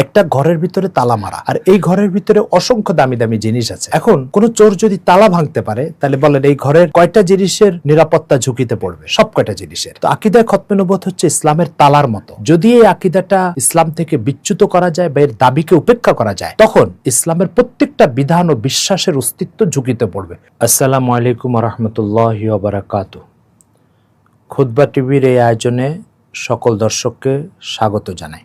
একটা ঘরের ভিতরে তালা মারা, আর এই ঘরের ভিতরে অসংখ্য দামি দামি জিনিস আছে। এখন কোন চোর যদি তালা ভাঙতে পারে, তাহলে বলেন এই ঘরের কয়টা জিনিসের নিরাপত্তা ঝুঁকিতে পড়বে? সব কয়টা জিনিসের। তো আকীদায়ে খতমে নবুয়ত হচ্ছে ইসলামের তালার মতো। যদি এই আকীদাটা ইসলাম থেকে বিচ্যুত করা যায় বা এর দাবিকে উপেক্ষা করা যায়, তখন ইসলামের প্রত্যেকটা বিধান ও বিশ্বাসের অস্তিত্ব ঝুঁকিতে পড়বে। আসসালামু আলাইকুম ওয়া রাহমাতুল্লাহি ওয়া বারাকাতুহু। খুতবা টিভির এই আয়োজনে সকল দর্শককে স্বাগত জানাই।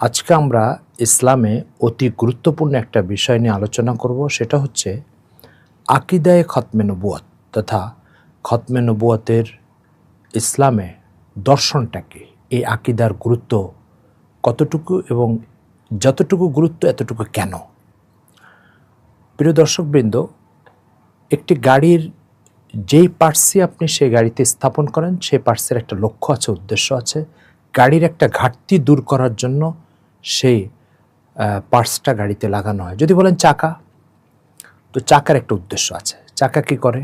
আজকে আমরা ইসলামে অতি গুরুত্বপূর্ণ একটা বিষয় নিয়ে আলোচনা করব, সেটা হচ্ছে আকীদায়ে খতমে নবুয়ত তথা খতমে নবুয়তের ইসলামে দর্শনটা কি, এই আকীদার গুরুত্ব কতটুকু এবং যতটুকু গুরুত্ব এতটুকু কেন। প্রিয় দর্শকবৃন্দ, একটি গাড়ির যেই পার্টসই আপনি সেই গাড়িতে স্থাপন করেন, সেই পার্টসের একটা লক্ষ্য আছে, উদ্দেশ্য আছে। গাড়ির একটা ঘাটতি দূর করার জন্য সেই পার্টসটা গাড়িতে লাগানো হয়। যদি বলেন চাকা, তো চাকার একটা উদ্দেশ্য আছে। চাকা কী করে?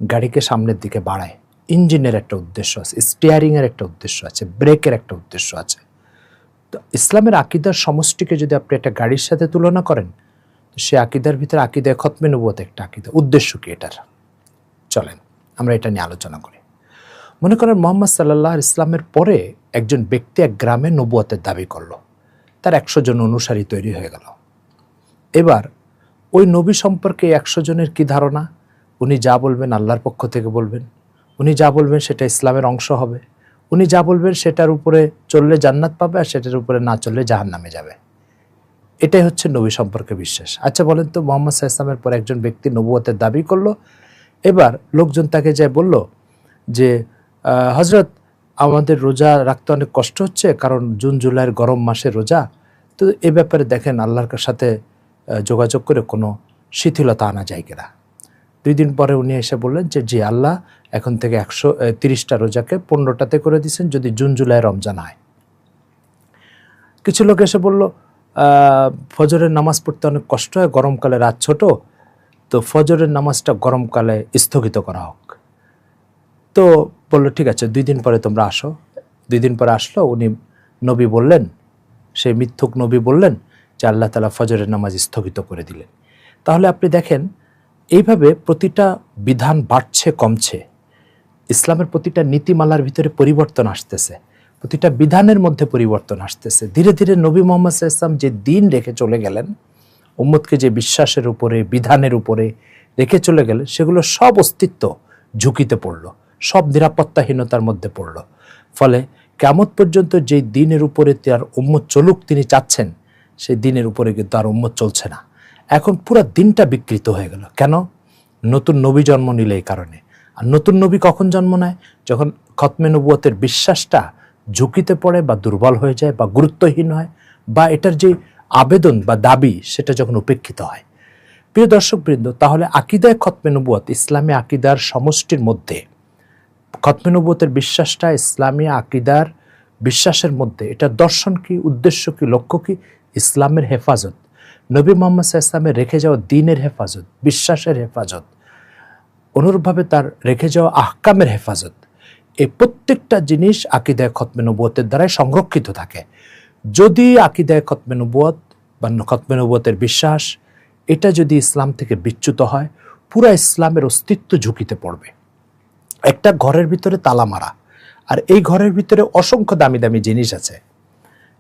গাড়িকে সামনের দিকে বাড়ায়। ইঞ্জিনের একটা উদ্দেশ্য আছে, স্টিয়ারিংয়ের একটা উদ্দেশ্য আছে, ব্রেকের একটা উদ্দেশ্য আছে। তো ইসলামের আকীদার সমষ্টিকে যদি আপনি একটা গাড়ির সাথে তুলনা করেন, তো সে আকীদার ভিতরে আকীদায়ে খতমে নবুয়ত একটা আকীদা। উদ্দেশ্য কি এটার? চলেন আমরা এটা নিয়ে আলোচনা করি। মনে করেন মুহাম্মদ সাল্লাল্লাহু আলাইহি ইসলামের পরে একজন ব্যক্তি এক গ্রামে নবুয়তের দাবি করলো, তার 100 জন অনুসারী তৈরি হয়ে গেল। এবার ওই নবী সম্পর্কে 100 জনের কি ধারণা? উনি যা বলবেন আল্লাহর পক্ষ থেকে বলবেন, উনি যা বলবেন সেটা ইসলামের অংশ হবে, উনি যা বলবেন সেটার উপরে চললে জান্নাত পাবে, আর সেটার উপরে না চললে জাহান্নামে যাবে। এটাই হচ্ছে নবী সম্পর্কে বিশ্বাস। আচ্ছা বলেন তো, মুহাম্মদ সাল্লাল্লাহু আলাইহি ইসলামের পরে একজন ব্যক্তি নবুয়তের দাবি করলো। এবার লোকজন তাকে যায় বলল যে হযরত, আমাদের রোজা রাখতে অনেক কষ্ট হচ্ছে, কারণ জুন জুলাইয়ের গরম মাসে রোজা, তো এ ব্যাপারে দেখেন আল্লাহর সাথে যোগাযোগ করে কোনো শিথিলতা আনা যায় কিনা। 2 দিন পরে উনি এসে বললেন যে জি, আল্লাহ এখন থেকে 130টা রোজাকে 15টাতে করে দিয়েছেন যদি জুন জুলাই রমজান হয়। কিছু লোক এসে বলল ফজরের নামাজ পড়তে অনেক কষ্ট হয়, গরমকালে রাত ছোট, তো ফজরের নামাজটা গরমকালে স্থগিত করা হোক। তো বললো ঠিক আছে, 2 দিন পরে তোমরা আসো। 2 দিন পরে আসলো, উনি নবী বললেন, সেই মিথ্যুক নবী বললেন যে আল্লাহ তাআলা ফজরের নামাজ স্থগিত করে দিলেন। তাহলে আপনি দেখেন এইভাবে প্রতিটা বিধান বাড়ছে কমছে, ইসলামের প্রতিটা নীতিমালার ভিতরে পরিবর্তন আসতেছে, প্রতিটা বিধানের মধ্যে পরিবর্তন আসতেছে। ধীরে ধীরে নবী মুহাম্মদ সাল্লাল্লাহু আলাইহি ওয়াসাল্লাম যে দিন রেখে চলে গেলেন, উম্মতকে যে বিশ্বাসের উপরে বিধানের উপরে রেখে চলে গেলেন, সেগুলো সব অস্তিত্ব ঝুঁকিতে পড়ল, সব নিরাপত্তাহীনতার মধ্যে পড়ল। ফলে কিয়ামত পর্যন্ত যেই দিনের উপরে তার উম্মত চলুক তিনি চাচ্ছেন, সেই দিনের উপরে কিন্তু আর উম্মত চলছে না। এখন পুরো দিনটা বিকৃত হয়ে গেল। কেন? নতুন নবী জন্ম নিলে এই কারণে। আর নতুন নবী কখন জন্ম নেয়? যখন খতমে নবুয়তের বিশ্বাসটা ঝুঁকিতে পড়ে বা দুর্বল হয়ে যায় বা গুরুত্বহীন হয়, বা এটার যে আবেদন বা দাবি সেটা যখন উপেক্ষিত হয়। প্রিয় দর্শকবৃন্দ, তাহলে আকীদায়ে খতমে নবুয়ত ইসলামী আকীদার সমষ্টির মধ্যে, খতমে নবুয়তের বিশ্বাসটা ইসলামী আকীদার বিশ্বাসের মধ্যে। এটা দর্শন কি, উদ্দেশ্য কি, লক্ষ্য কি? ইসলামের হেফাজত, নবী মুহাম্মদ সাল্লাল্লাহু আলাইহি ইসলামের রেখে যাওয়া দ্বীনের হেফাজত, বিশ্বাসের হেফাজত, অনুরূপভাবে তার রেখে যাওয়া আহকামের হেফাজত। এই প্রত্যেকটা জিনিস আকীদায়ে খতমে নবুয়তের দ্বারাই সংরক্ষিত থাকে। যদি আকীদায়ে খতমে নবুয়ত বা খতমে নবুয়তের বিশ্বাস এটা যদি ইসলাম থেকে বিচ্যুত হয়, পুরা ইসলামের অস্তিত্ব ঝুঁকিতে পড়বে। একটা ঘরের ভিতরে তালা মারা, আর এই ঘরের ভিতরে অসংখ্য দামি দামি জিনিস আছে।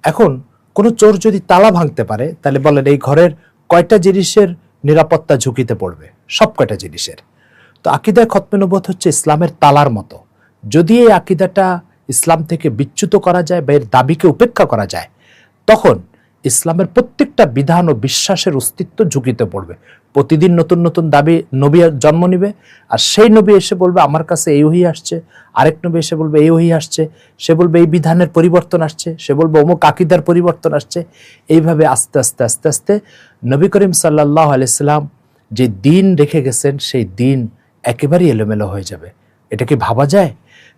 এখন কোনো চোর যদি তালা ভাঙতে পারে, তাহলে বলেন এই ঘরের কয়টা জিনিসের নিরাপত্তা ঝুঁকিতে পড়বে? সব কয়টা জিনিসের। তো আকীদায়ে খতমে নবুয়ত হচ্ছে ইসলামের তালার মতো। যদি এই আকীদাটা ইসলাম থেকে বিচ্যুত করা যায় বা এর দাবিকে উপেক্ষা করা যায়, তখন ইসলামের প্রত্যেকটা বিধান ও বিশ্বাসের অস্তিত্ব ঝুঁকিতে পড়বে। প্রতিদিন নতুন নতুন দাবি নবী জন্ম নিবে, আর সেই নবী এসে বলবে আমার কাছে এই ওহী আসছে, আরেক নবী এসে বলবে এই ওহী আসছে, সে বলবে এই বিধানের পরিবর্তন আসছে, সে বলবে অমুক আকীদার পরিবর্তন আসছে। এইভাবে আস্তে আস্তে আস্তে আস্তে নবী করিম সাল্লাল্লাহু আলাইহি সাল্লাম যে দিন রেখে গেছেন, সেই দিন একেবারেই এলোমেলো হয়ে যাবে। এটা কি ভাবা যায়?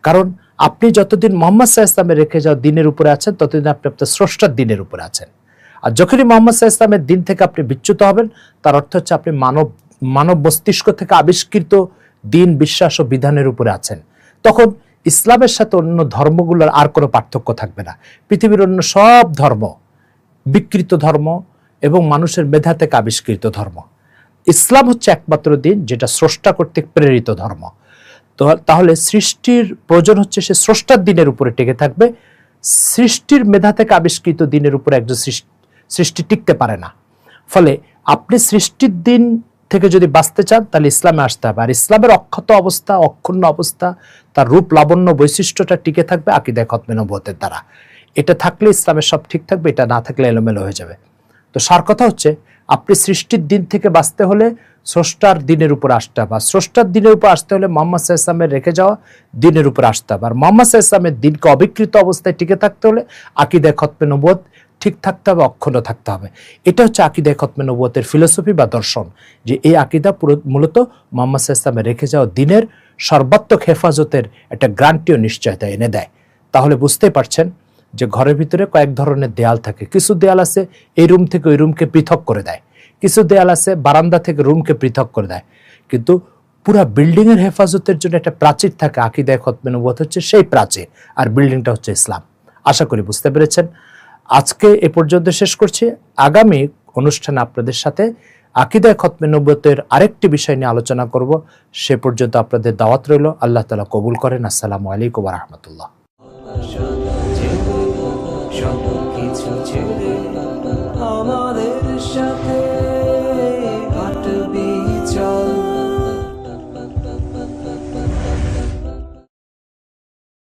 কারণ আপনি যতদিন মুহাম্মদ সাল্লাল্লাহু আলাইহি ইসলামের রেখে যাওয়া দিনের উপরে আছেন, ততদিন আপনি আপনার স্রষ্টার দিনের উপরে আছেন। আর যখনই মুহাম্মদ সাল্লাল্লাহু আলাইহি ইসলামের দিন থেকে আপনি বিচ্যুত হবেন, তার অর্থ হচ্ছে আপনি মানব মস্তিষ্ক থেকে আবিষ্কৃত দিন, বিশ্বাস ও বিধানের উপরে আছেন। তখন ইসলামের সাথে অন্য ধর্মগুলোর আর কোনো পার্থক্য থাকবে না। পৃথিবীর অন্য সব ধর্ম বিকৃত ধর্ম এবং মানুষের মেধা থেকে আবিষ্কৃত ধর্ম। ইসলাম হচ্ছে একমাত্র দিন যেটা স্রষ্টা কর্তৃক প্রেরিত ধর্ম। তো তাহলে সৃষ্টির প্রয়োজন হচ্ছে সে স্রষ্টার দিনের উপরে টিকে থাকবে। সৃষ্টির মেধা থেকে আবিষ্কৃত দিনের উপরে একজন সৃষ্টি টিকতে পারে না। ফলে আপনি সৃষ্টির দিন থেকে যদি বাঁচতে চান তাহলে ইসলামে আসতে হবে। আর ইসলামের অক্ষত অবস্থা, অক্ষুণ্ণ অবস্থা, তার রূপ লাবণ্য বৈশিষ্ট্যটা টিকে থাকবে আকিদায়ে খতমে নবুয়তের দ্বারা। এটা থাকলে ইসলামের সব ঠিক থাকবে, এটা না থাকলে এলোমেলো হয়ে যাবে। তো সার কথা হচ্ছে আপনি সৃষ্টির দিন থেকে বাঁচতে হলে স্রষ্টার দিনের উপর আসতে হবে। আর স্রষ্টার দিনের উপর আসতে হলে মুহাম্মদ সাল্লাল্লাহু আলাইহি ওয়াসাল্লামের রেখে যাওয়া দিনের উপর আসতে হবে। আর মুহাম্মদ সাল্লাল্লাহু আলাইহি ওয়াসাল্লামের দিনকে অবিকৃত অবস্থায় টিকে থাকতে হলে আকিদায়ে খতমে নবুয়ত ঠিক থাকতে হবে, অক্ষুণ্ণ থাকতে হবে। এটা হচ্ছে আকিদায়ে খতমে নবুয়তের ফিলোসফি বা দর্শন, যে এই আকিদা মূলত মুহাম্মদ সাল্লাল্লাহু আলাইহি ওয়াসাল্লামের রেখে যাওয়া দিনের সর্বাত্মক হেফাজতের একটা গ্যারান্টি ও নিশ্চয়তা এনে দেয়। তাহলে বুঝতেই পারছেন যে ঘরের ভিতরে কয়েক ধরনের দেয়াল থাকে। কিছু দেয়াল আছে এই রুম থেকে ওই রুমকে পৃথক করে দেয়, কিছু দেয়াল আছে বারান্দা থেকে রুমকে পৃথক করে দেয়, কিন্তু পুরা বিল্ডিং এর হেফাজতের জন্য একটা প্রাচীর থাকে। আকিদায়ে খতমে নবুয়ত হচ্ছে সেই প্রাচীর, আর বিল্ডিংটা হচ্ছে ইসলাম। আশা করি বুঝতে পেরেছেন। আজকে এ পর্যন্ত শেষ করছি। আগামী অনুষ্ঠানে আপনাদের সাথে আকিদায়ে খতমে নবুয়তের আরেকটি বিষয় নিয়ে আলোচনা করব। সে পর্যন্ত আপনাদের দাওয়াত রইল। আল্লাহ তাআলা কবুল করেন। আসসালামু আলাইকুম ওয়া রাহমাতুল্লাহ। সবকিছু ছেড়ে আমাদের সাথে